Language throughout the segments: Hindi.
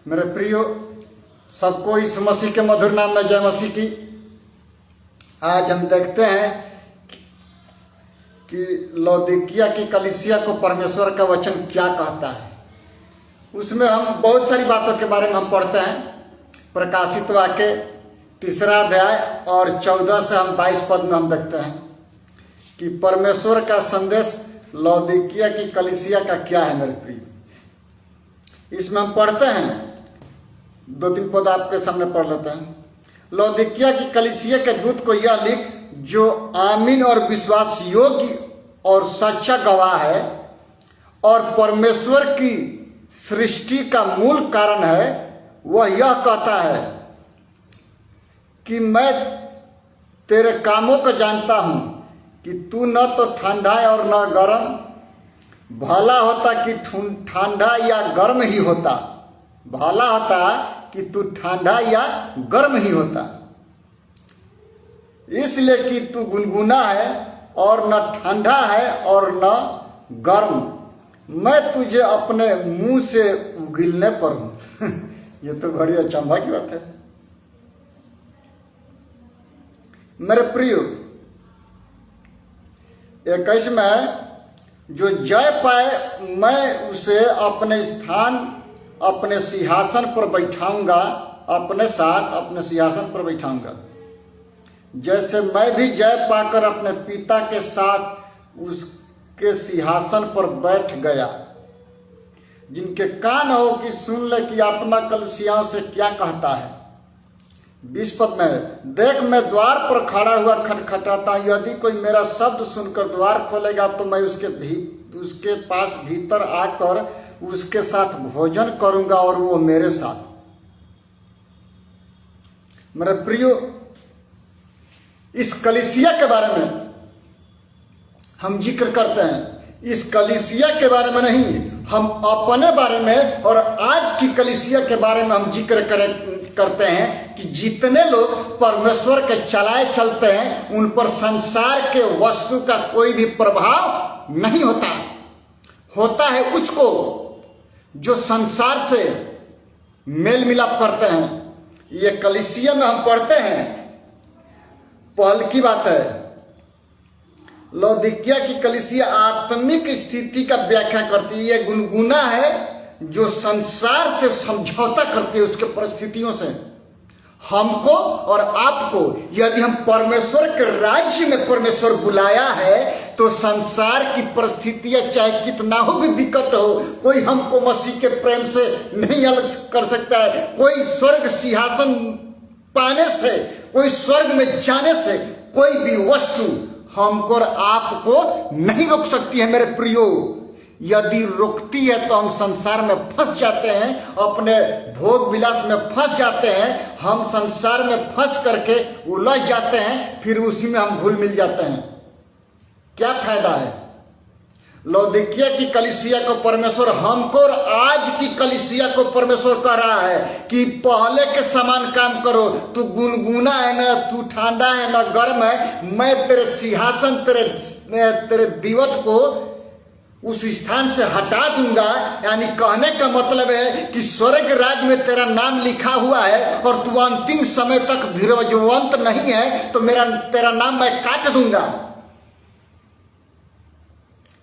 मेरे प्रियो, सबको इस मसीह के मधुर नाम में जय मसीह की। आज हम देखते हैं कि लौदीकिया की कलीसिया को परमेश्वर का वचन क्या कहता है। उसमें हम बहुत सारी बातों के बारे में हम पढ़ते हैं। प्रकाशित वाक्य 3 अध्याय और 14 से हम 22 पद में हम देखते हैं कि परमेश्वर का संदेश लौदीकिया की कलीसिया का क्या है। मेरे प्रिय, इसमें हम पढ़ते हैं, 2-3 पद आपके सामने पढ़ लेते हैं। लौदीकिया की कलीसिया के दूत को यह लिख, जो आमीन और विश्वास योग्य और सच्चा गवाह है और परमेश्वर की सृष्टि का मूल कारण है, वह यह कहता है कि मैं तेरे कामों को जानता हूं कि तू न तो ठंडा है और न गर्म। भला होता कि ठंडा या गर्म ही होता, भला होता कि तू ठंडा या गर्म ही होता, इसलिए कि तू गुनगुना है और न ठंडा है और न गर्म। मैं तुझे अपने मुंह से उगलने पर हूं। ये तो बड़ी अचंभा की बात है। मेरे प्रियो, 21 में जो जय पाए मैं उसे अपने स्थान अपने सिंहासन पर बैठाऊंगा, अपने साथ अपने सिंहासन पर बैठाऊंगा, जैसे मैं भी जय पाकर अपने पिता के साथ उसके सिंहासन पर बैठ गया। जिनके कान हो कि सुन ले कि आत्मा कलीसियाओं से क्या कहता है। 20 पद में, देख मैं द्वार पर खड़ा हुआ खटखटाता हूं, यदि कोई मेरा शब्द सुनकर द्वार खोलेगा तो मैं उसके पास भीतर आकर उसके साथ भोजन करूंगा और वो मेरे साथ। मेरे प्रियो, इस कलीसिया के बारे में हम जिक्र करते हैं। इस कलीसिया के बारे में नहीं, हम अपने बारे में और आज की कलीसिया के बारे में हम जिक्र करते हैं कि जितने लोग परमेश्वर के चलाए चलते हैं उन पर संसार के वस्तु का कोई भी प्रभाव नहीं होता। होता है उसको जो संसार से मेल मिलाप करते हैं। ये कलीसिया में हम पढ़ते हैं, पहल की बात है, लौदीकिया की कलीसिया आत्मिक स्थिति का व्याख्या करती है। ये गुनगुना है जो संसार से समझौता करती है, उसके परिस्थितियों से। हमको और आपको यदि हम परमेश्वर के राज्य में परमेश्वर बुलाया है तो संसार की परिस्थितियां चाहे कितना हो भी विकट हो, कोई हमको मसीह के प्रेम से नहीं अलग कर सकता है। कोई स्वर्ग सिंहासन पाने से, कोई स्वर्ग में जाने से कोई भी वस्तु हमको और आपको नहीं रोक सकती है। मेरे प्रियो, यदि रोकती है तो हम संसार में फंस जाते हैं, अपने भोग विलास में फंस जाते हैं। हम संसार में फंस करके उलझ जाते हैं, फिर उसी में हम घुल मिल जाते हैं। क्या फायदा है? लौदीकिया की कलीसिया को परमेश्वर हमको और आज की कलीसिया को परमेश्वर कह रहा है कि पहले के समान काम करो। तू गुनगुना है ना, तू ठंडा है ना गर्म है, मैं तेरे सिंहासन तेरे दीवट को उस स्थान से हटा दूंगा। यानी कहने का मतलब है कि स्वर्ग राज्य में तेरा नाम लिखा हुआ है और तू अंतिम समय तक धीरजवंत नहीं है तो तेरा नाम मैं काट दूंगा।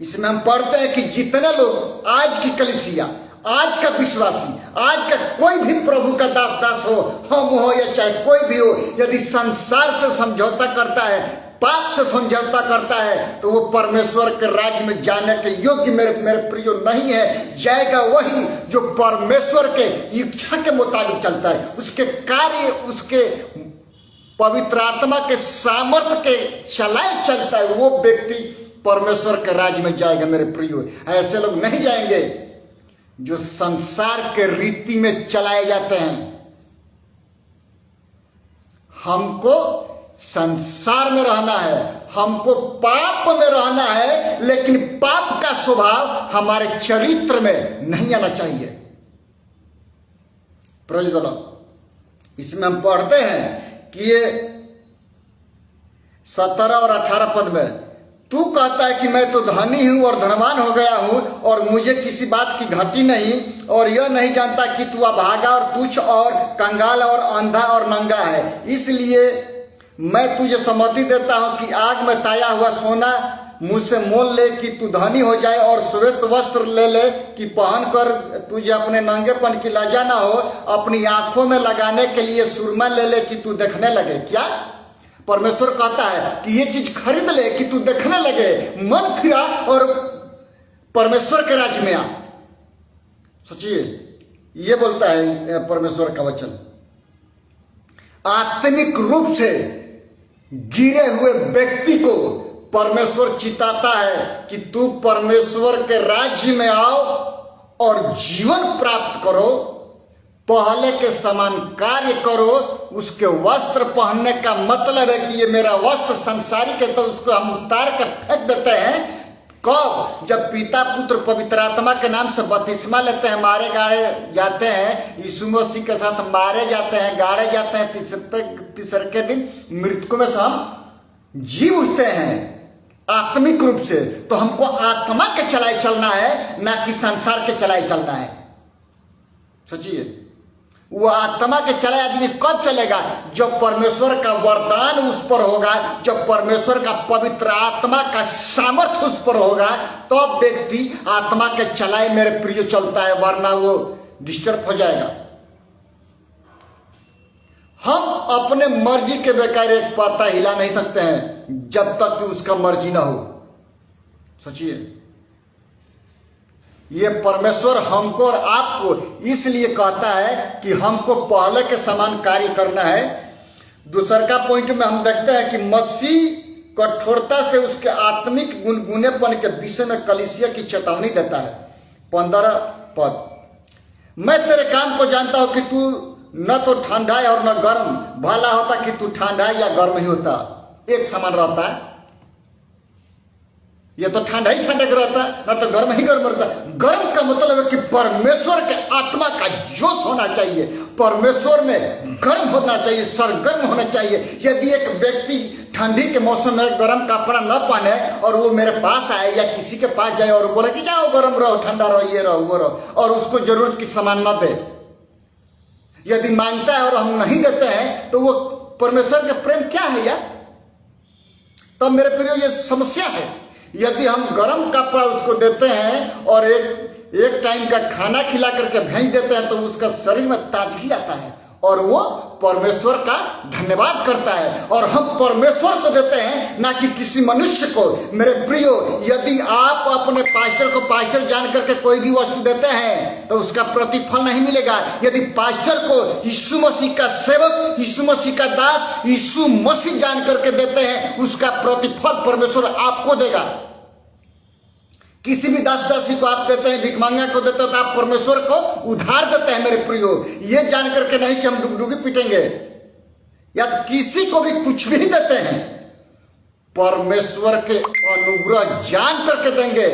इसमें हम पढ़ते हैं कि जितने लोग आज की कलीसिया, आज का विश्वासी, आज का कोई भी प्रभु का दास हो, हम हो या चाहे कोई भी हो, यदि संसार से समझौता करता है, पाप से समझौता करता है तो वो परमेश्वर के राज्य में जाने के योग्य मेरे प्रियो नहीं है। जाएगा वही जो परमेश्वर के इच्छा के मुताबिक चलता है, उसके कार्य, उसके पवित्र आत्मा के सामर्थ्य के चलाए चलता है, वो व्यक्ति परमेश्वर के राज्य में जाएगा। मेरे प्रियो, ऐसे लोग नहीं जाएंगे जो संसार के रीति में चलाए जाते हैं। हमको संसार में रहना है, हमको पाप में रहना है, लेकिन पाप का स्वभाव हमारे चरित्र में नहीं आना चाहिए। Praise the Lord. इसमें हम पढ़ते हैं कि ये 17 और 18 पद में, तू कहता है कि मैं तो धनी हूं और धनवान हो गया हूं और मुझे किसी बात की घटी नहीं, और यह नहीं जानता कि तू अभागा और तुच्छ और कंगाल और अंधा और नंगा है। इसलिए मैं तुझे सम्मति देता हूं कि आग में ताया हुआ सोना मुझसे मोल ले कि तू धनी हो जाए, और श्वेत वस्त्र ले ले कि पहन कर तुझे अपने नंगेपन की लज्जा ना हो। अपनी आंखों में लगाने के लिए सुरमा ले ले कि तू देखने लगे। क्या परमेश्वर कहता है कि ये चीज खरीद ले कि तू देखने लगे, मन फिरा और परमेश्वर के राज्य में आ। सोचिए, ये बोलता है परमेश्वर का वचन। आत्मिक रूप से गिरे हुए व्यक्ति को परमेश्वर चिताता है कि तू परमेश्वर के राज्य में आओ और जीवन प्राप्त करो, पहले के समान कार्य करो। उसके वस्त्र पहनने का मतलब है कि ये मेरा वस्त्र संसारिक है, तो उसको हम उतार के फेंक देते हैं। कब? जब पिता पुत्र पवित्र आत्मा के नाम से बपतिस्मा लेते हैं, मारे गाड़े जाते हैं, यीशु मसीह के साथ मारे जाते हैं, गाड़े जाते हैं, तीसरे के दिन मृतकों में से हम जी उठते हैं आत्मिक रूप से। तो हमको आत्मा के चलाए चलना है, ना कि संसार के चलाए चलना है। सोचिए, वो आत्मा के चलाए आदमी कब चलेगा? जब परमेश्वर का वरदान उस पर होगा, जब परमेश्वर का पवित्र आत्मा का सामर्थ्य उस पर होगा, तो व्यक्ति आत्मा के चलाए मेरे प्रिय चलता है, वरना वो डिस्टर्ब हो जाएगा। हम अपने मर्जी के बेकार एक पत्ता हिला नहीं सकते हैं जब तक कि उसका मर्जी ना हो। सोचिए, ये परमेश्वर हमको और आपको इसलिए कहता है कि हमको पहले के समान कार्य करना है। दूसर का पॉइंट में हम देखते हैं कि मसीह कठोरता से उसके आत्मिक गुनगुनेपन के विषय में कलीसिया की चेतावनी देता है। 15 पद, मैं तेरे काम को जानता हूं कि तू न तो ठंडा है और न गर्म। भला होता कि तू ठंडा या गर्म ही होता, एक समान रहता है। ये तो ठंडा ही ठंडा का रहता है, ना तो गर्म ही गर्म रहता है। गर्म का मतलब है कि परमेश्वर के आत्मा का जोश होना चाहिए, परमेश्वर में गर्म होना चाहिए, सरगर्म होना चाहिए। यदि एक व्यक्ति ठंडी के मौसम में गर्म कपड़ा न पहने और वो मेरे पास आए या किसी के पास जाए और बोले कि जाओ गर्म रहो, ठंडा रहो, ये रहो वो रहो, और उसको जरूरत की सामान न दे, यदि मांगता है और हम नहीं देते हैं, तो वो परमेश्वर का प्रेम क्या है यार? तब मेरे प्रियो ये समस्या है। यदि हम गर्म कपड़ा उसको देते हैं और एक टाइम का खाना खिला करके भेज देते हैं, तो उसका शरीर में ताजगी आता है और वो परमेश्वर का धन्यवाद करता है। और हम परमेश्वर को देते हैं, ना कि किसी मनुष्य को। मेरे प्रियो, यदि आप अपने पास्टर को पास्टर जान करके कोई भी वस्तु देते हैं तो उसका प्रतिफल नहीं मिलेगा। यदि पास्टर को यीशु मसीह का सेवक, यीशु मसीह का दास, यीशु मसीह जान करके देते हैं, उसका प्रतिफल परमेश्वर आपको देगा। किसी भी दास दासी को आप देते हैं, भिखमंगा को देते हैं, तो आप परमेश्वर को उधार देते हैं मेरे प्रियो। ये जान करके नहीं कि हम डुगडुगी पीटेंगे या तो किसी को भी कुछ भी देते हैं, परमेश्वर के अनुग्रह जान करके देंगे,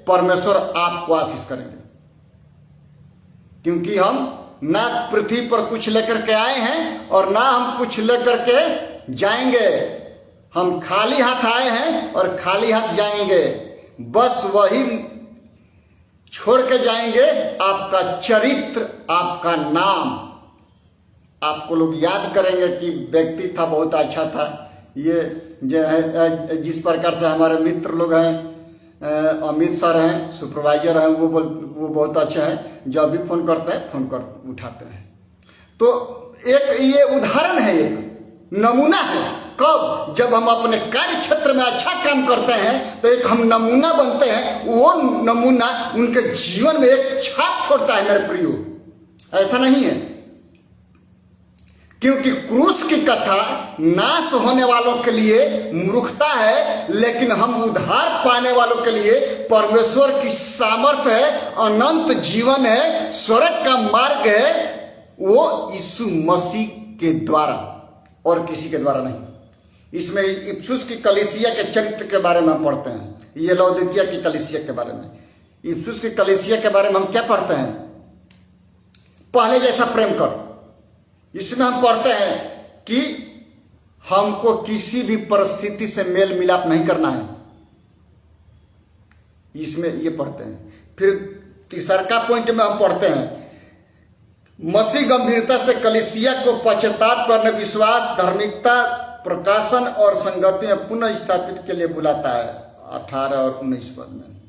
परमेश्वर आपको आशीष करेंगे। क्योंकि हम ना पृथ्वी पर कुछ लेकर के आए हैं और ना हम कुछ लेकर के जाएंगे। हम खाली हाथ आए हैं और खाली हाथ जाएंगे। बस वही छोड़ के जाएंगे, आपका चरित्र, आपका नाम। आपको लोग याद करेंगे कि व्यक्ति था, बहुत अच्छा था। ये जो है, जिस प्रकार से हमारे मित्र लोग हैं, अमित सर हैं, सुपरवाइजर हैं, वो बहुत अच्छे हैं। जब भी फोन करते हैं, फोन कर उठाते हैं। तो एक ये उदाहरण है, एक नमूना है। कब? जब हम अपने कार्य क्षेत्र में अच्छा काम करते हैं, तो एक हम नमूना बनते हैं। वो नमूना उनके जीवन में एक छाप छोड़ता है मेरे प्रियो। ऐसा नहीं है, क्योंकि क्रूस की कथा नाश होने वालों के लिए मूर्खता है, लेकिन हम उद्धार पाने वालों के लिए परमेश्वर की सामर्थ्य है, अनंत जीवन है, स्वर्ग का मार्ग है। वो यीशु मसीह के द्वारा और किसी के द्वारा नहीं। इसमें इफिसुस की कलीसिया के चरित्र के बारे में हम पढ़ते हैं, ये लौदीकिया की कलीसिया के बारे में। इफिसुस की कलीसिया के बारे में हम क्या पढ़ते हैं? पहले जैसा प्रेम कर। इसमें हम पढ़ते हैं कि हमको किसी भी परिस्थिति से मेल मिलाप नहीं करना है। इसमें ये पढ़ते हैं। फिर तीसरा पॉइंट में हम पढ़ते हैं, मसीह गंभीरता से कलीसिया को पश्चाताप करने, विश्वास, धार्मिकता, प्रकाशन और संगति में पुनः स्थापित के लिए बुलाता है। 18 और 19 पद में,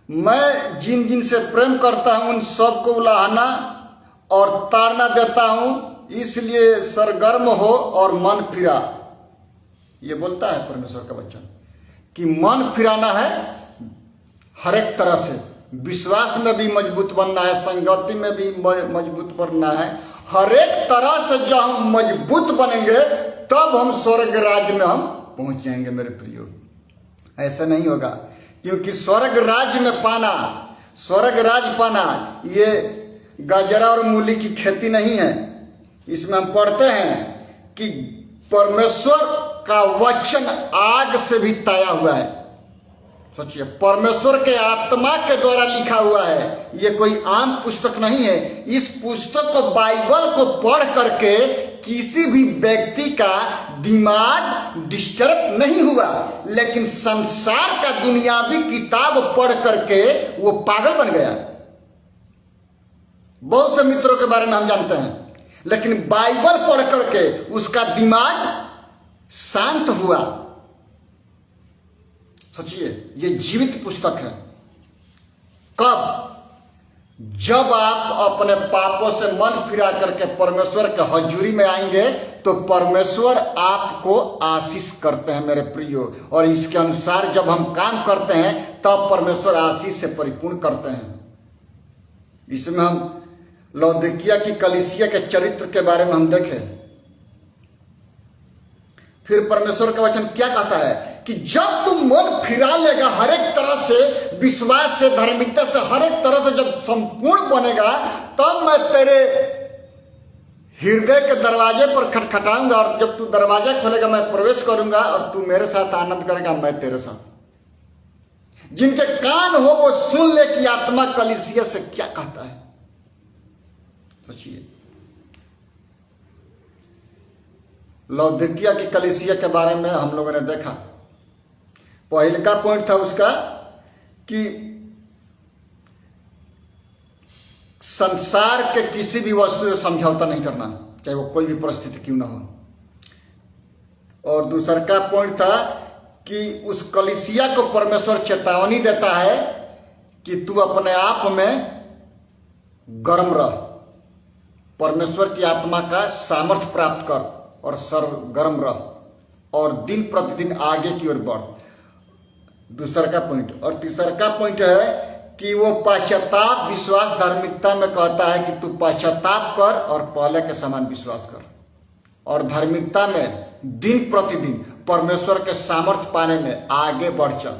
मैं जिन जिन से प्रेम करता हूं उन सबको उलाहना और ताड़ना देता हूं, इसलिए सरगर्म हो और मन फिरा। ये बोलता है परमेश्वर का वचन कि मन फिराना है हर एक तरह से, विश्वास में भी मजबूत बनना है, संगति में भी मजबूत बनना है। हर एक तरह से जब हम मजबूत बनेंगे तब हम स्वर्ग राज्य में हम पहुंच जाएंगे मेरे प्रियो। ऐसा नहीं होगा, क्योंकि स्वर्ग राज्य में पाना, स्वर्ग राज्य पाना ये गाजरा और मूली की खेती नहीं है। इसमें हम पढ़ते हैं कि परमेश्वर का वचन आग से भी ताया हुआ है। सोचिए, परमेश्वर के आत्मा के द्वारा लिखा हुआ है, ये कोई आम पुस्तक नहीं है। इस पुस्तक को, बाइबल को पढ़ करके किसी भी व्यक्ति का दिमाग डिस्टर्ब नहीं हुआ, लेकिन संसार का दुनियावी किताब पढ़ करके वो पागल बन गया। बहुत से मित्रों के बारे में हम जानते हैं, लेकिन बाइबल पढ़ करके उसका दिमाग शांत हुआ। सोचिए, ये जीवित पुस्तक है। कब? जब आप अपने पापों से मन फिरा करके परमेश्वर के हजूरी में आएंगे तो परमेश्वर आपको आशीष करते हैं मेरे प्रियो, और इसके अनुसार जब हम काम करते हैं तब परमेश्वर आशीष से परिपूर्ण करते हैं। इसमें हम लौदीकिया की कलीसिया के चरित्र के बारे में हम देखें। फिर परमेश्वर का वचन क्या कहता है कि जब तुम मन फिरा लेगा हर एक तरह से, विश्वास से, धार्मिकता से, हर एक तरह से जब संपूर्ण बनेगा, तब मैं तेरे हृदय के दरवाजे पर खटखटाऊंगा, और जब तू दरवाजा खोलेगा मैं प्रवेश करूंगा और तू मेरे साथ आनंद करेगा, मैं तेरे साथ। जिनके कान हो वो सुन ले कि आत्मा कलीसिया से क्या कहता है। सोचिए, लौदीकिया की कलीसिया के बारे में हम लोगों ने देखा। पहले का पॉइंट था उसका कि संसार के किसी भी वस्तु से समझौता नहीं करना, चाहे वो कोई भी परिस्थिति क्यों ना हो। और दूसरा का पॉइंट था कि उस कलीसिया को परमेश्वर चेतावनी देता है कि तू अपने आप में गर्म रह, परमेश्वर की आत्मा का सामर्थ्य प्राप्त कर और सरगर्म रह और दिन प्रतिदिन आगे की ओर बढ़। दूसरा का पॉइंट। और तीसरा का पॉइंट है कि वो पश्चाताप, विश्वास, धार्मिकता में कहता है कि तू पश्चाताप कर और पहले के समान विश्वास कर, और धार्मिकता में दिन प्रतिदिन परमेश्वर के सामर्थ्य पाने में आगे बढ़ चल।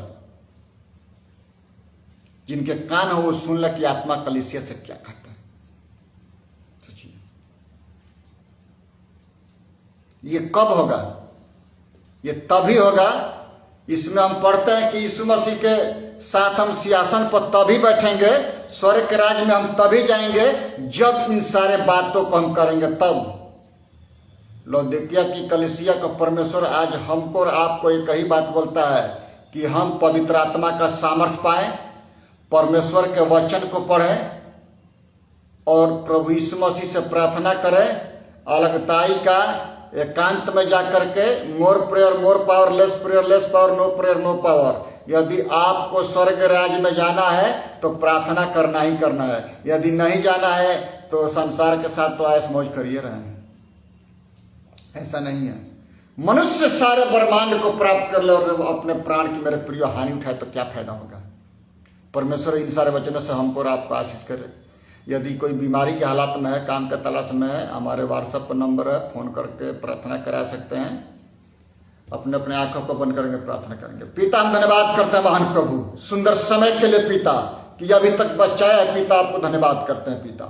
जिनके कान हो वो सुन ले कि आत्मा कलीसिया से क्या कहता है। सोचिए, ये कब होगा? ये तभी होगा, इसमें हम पढ़ते हैं कि यीशु मसीह के साथ हम सिंहासन पर तभी बैठेंगे, स्वर्ग के राज्य में हम तभी जाएंगे जब इन सारे बातों को हम करेंगे। तब लौदीकिया की कलीसिया को परमेश्वर आज हमको और आपको एक ही बात बोलता है कि हम पवित्र आत्मा का सामर्थ्य पाएं, परमेश्वर के वचन को पढ़ें और प्रभु यीशु मसीह से प्रार्थना करें, अलगताई का एकांत में जाकर के, more prayer more power, less prayer less power, no prayer no power. यदि आपको स्वर्ग राज्य में जाना है तो प्रार्थना करना ही करना है, यदि नहीं जाना है तो संसार के साथ तो ऐश मौज करिए रहे। ऐसा नहीं है। मनुष्य सारे ब्रह्मांड को प्राप्त कर ले और अपने प्राण की मेरे प्रिय हानि उठाए तो क्या फायदा होगा। परमेश्वर इन सारे वचनों से हमको और आपको आशीष करे। यदि कोई बीमारी के हालात में है, काम के तलाश में है, हमारे व्हाट्सएप पर नंबर है, फोन करके प्रार्थना करा सकते हैं। अपने अपने आंखों को बंद करेंगे, प्रार्थना करेंगे। पिता, हम धन्यवाद करते हैं महान प्रभु सुंदर समय के लिए पिता, कि अभी तक बचाया है पिता, आपको धन्यवाद करते हैं पिता।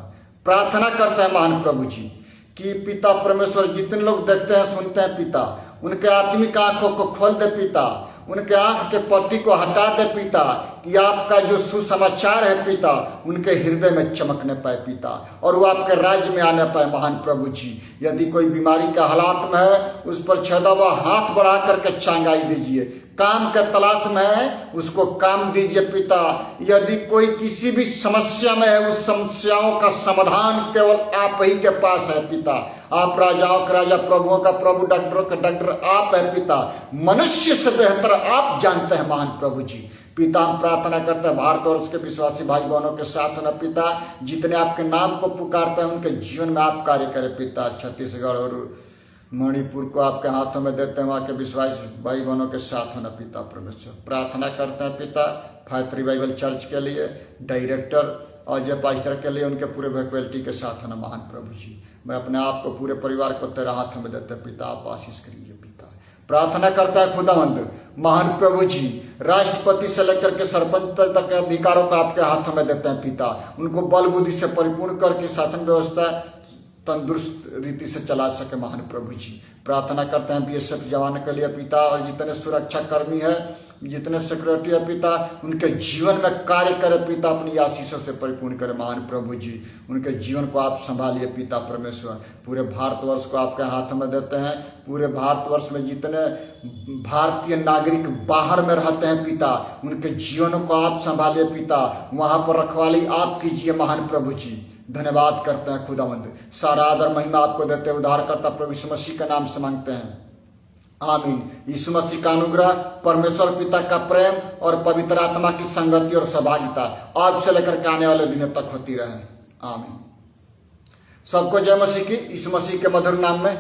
प्रार्थना करते हैं महान प्रभु जी कि पिता परमेश्वर, जितने लोग देखते हैं सुनते हैं पिता, उनके आत्मिक आंखों को खोल दे पिता, उनके आंख के पट्टी को हटा दे पिता, कि आपका जो सुसमाचार है पिता उनके हृदय में चमकने पाए पिता, और वो आपके राज्य में आने पाए महान प्रभु जी। यदि कोई बीमारी के हालात में है उस पर छेदा हुआ हाथ बढ़ा करके चांगाई दीजिए काम के तलाश में है उसको काम दीजिए पिता। यदि कोई किसी भी समस्या में है उस समस्याओं का समाधान केवल आप ही के पास है पिता। आप राजाओं का राजा, प्रभुओं का प्रभु, डॉक्टरों का डॉक्टर आप है पिता। मनुष्य से बेहतर आप जानते हैं महान प्रभु जी। पिता हम प्रार्थना करते हैं भारत और उसके विश्वासी भाई बहनों के साथ होना पिता, जितने आपके नाम को पुकारते हैं उनके जीवन में आप कार्य करें पिता। छत्तीसगढ़ और मणिपुर को आपके हाथों में देते हैं, वहाँ के विश्वासी भाई बहनों के साथ होना पिता परमेश्वर। प्रार्थना करते हैं पिता फायत्री बाइबल चर्च के लिए, डायरेक्टर अजय पास्टर के लिए, उनके पूरे फैकल्टी के साथ होना महान प्रभु जी। मैं अपने आप को पूरे परिवार को तेरे हाथों में देते पिता, आप आशीष करिए पिता। प्रार्थना करता है खुदावंद महान प्रभु जी, राष्ट्रपति से लेकर के सरपंच तक के अधिकारों को आपके हाथों में देते हैं पिता। उनको बल बुद्धि से परिपूर्ण करके शासन व्यवस्था तंदुरुस्त रीति से चला सके महान प्रभु जी। प्रार्थना करते हैं बीएसएफ जवान के लिए पिता, और जितने सुरक्षा कर्मी है, जितने सिक्योरिटी है पिता, उनके जीवन में कार्य करे पिता, अपनी आशीषों से परिपूर्ण करे महान प्रभु जी। उनके जीवन को आप संभालिए पिता परमेश्वर। पूरे भारतवर्ष को आपके हाथ में देते हैं। पूरे भारतवर्ष में जितने भारतीय नागरिक बाहर में रहते हैं पिता, उनके जीवनों को आप संभालिए पिता। वहां पर रखवाली आप कीजिए महान प्रभु जी। धन्यवाद करते हैं खुदावंद, सारा आदर महिमा आपको देते हैं। उद्धारकर्ता प्रभु यीशु मसीह के नाम से मांगते हैं, आमीन। यीशु मसीह का अनुग्रह, परमेश्वर पिता का प्रेम और पवित्र आत्मा की संगति और सहभागिता आज से लेकर के आने वाले दिनों तक होती रहे, आमीन। सबको जय मसीह की, यीशु मसीह के मधुर नाम में।